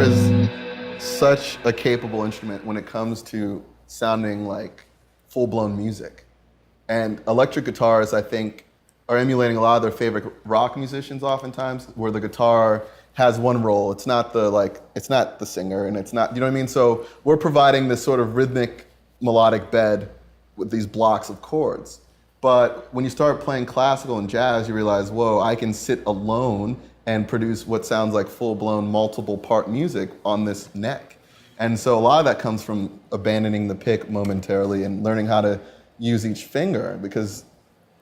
is such a capable instrument when it comes to sounding like full-blown music. And electric guitars, I think, are emulating a lot of their favorite rock musicians oftentimes, where the guitar has one role. It's not the singer, and it's not, you know what I mean? So we're providing this sort of rhythmic, melodic bed with these blocks of chords. But when you start playing classical and jazz, you realize, whoa, I can sit alone and produce what sounds like full-blown multiple part music on this neck. And so a lot of that comes from abandoning the pick momentarily and learning how to use each finger, because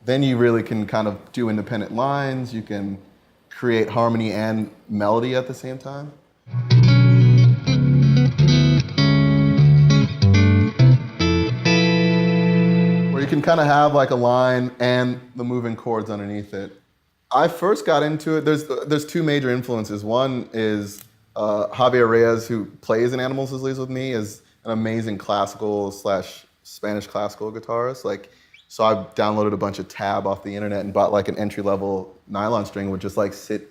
then you really can kind of do independent lines, you can create harmony and melody at the same time. Where you can kind of have like a line and the moving chords underneath it. I first got into it, there's two major influences. One is Javier Reyes, who plays in Animals as Leaves with me, is an amazing classical / Spanish classical guitarist. So I downloaded a bunch of tab off the internet and bought like an entry-level nylon string, would just like sit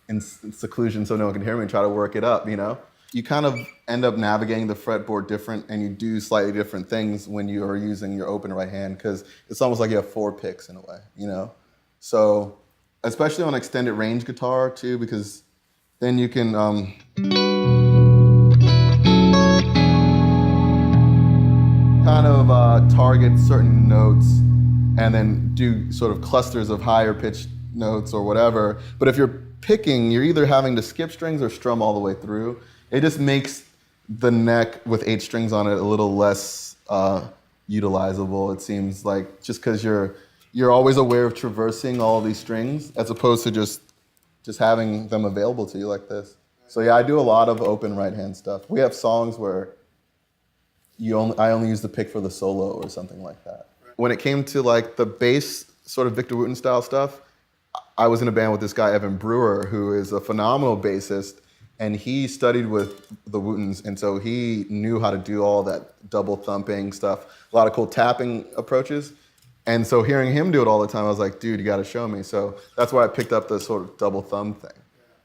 in seclusion so no one can hear me and try to work it up, you know? You kind of end up navigating the fretboard different, and you do slightly different things when you are using your open right hand, because it's almost like you have 4 picks in a way, you know? So, especially on extended range guitar too, because then you can kind of target certain notes and then do sort of clusters of higher pitched notes or whatever. But if you're picking, you're either having to skip strings or strum all the way through. It just makes the neck with 8 strings on it a little less utilizable, it seems like, just because you're always aware of traversing all of these strings as opposed to just having them available to you like this. So yeah, I do a lot of open right hand stuff. We have songs where I only use the pick for the solo or something like that. When it came to like the bass sort of Victor Wooten style stuff, I was in a band with this guy, Evan Brewer, who is a phenomenal bassist, and he studied with the Wootens, and so he knew how to do all that double thumping stuff, a lot of cool tapping approaches. And so hearing him do it all the time, I was like, dude, you gotta show me. So that's why I picked up the sort of double thumb thing.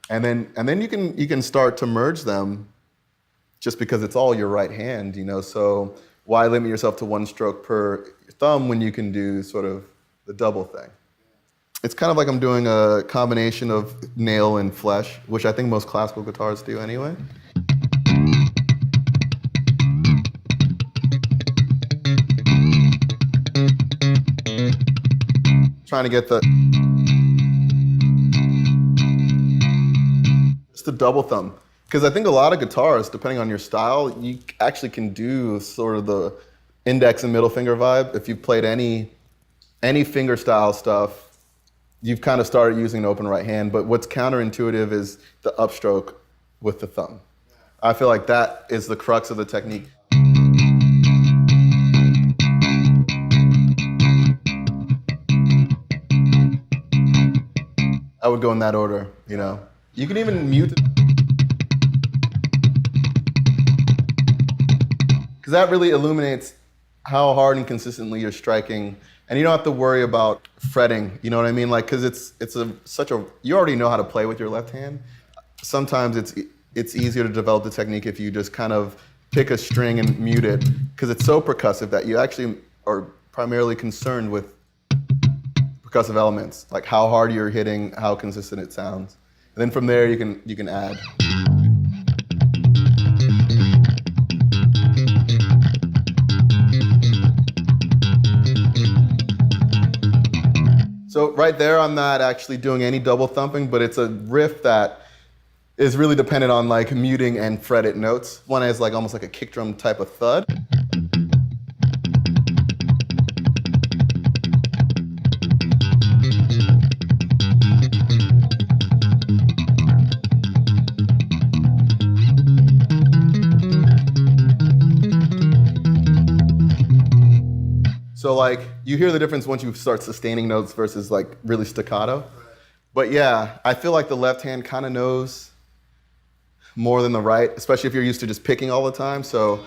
And then you can start to merge them just because it's all your right hand, you know? So why limit yourself to 1 stroke per thumb when you can do sort of the double thing? It's kind of like I'm doing a combination of nail and flesh, which I think most classical guitars do anyway. Trying to get it's the double thumb. Because I think a lot of guitarists, depending on your style, you actually can do sort of the index and middle finger vibe. If you've played any finger style stuff, you've kind of started using an open right hand, but what's counterintuitive is the upstroke with the thumb. I feel like that is the crux of the technique. I would go in that order, you know. You can even mute it. Because that really illuminates how hard and consistently you're striking, and you don't have to worry about fretting, you know what I mean? Like, because you already know how to play with your left hand. Sometimes it's easier to develop the technique if you just kind of pick a string and mute it, because it's so percussive that you actually are primarily concerned with percussive elements, like how hard you're hitting, how consistent it sounds. And then from there you can add. So right there, I'm not actually doing any double thumping, but it's a riff that is really dependent on like muting and fretted notes. One is like almost like a kick drum type of thud. So like, you hear the difference once you start sustaining notes versus like really staccato. But yeah, I feel like the left hand kind of knows more than the right, especially if you're used to just picking all the time. So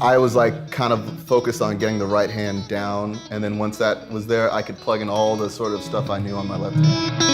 I was like kind of focused on getting the right hand down, and then once that was there, I could plug in all the sort of stuff I knew on my left hand.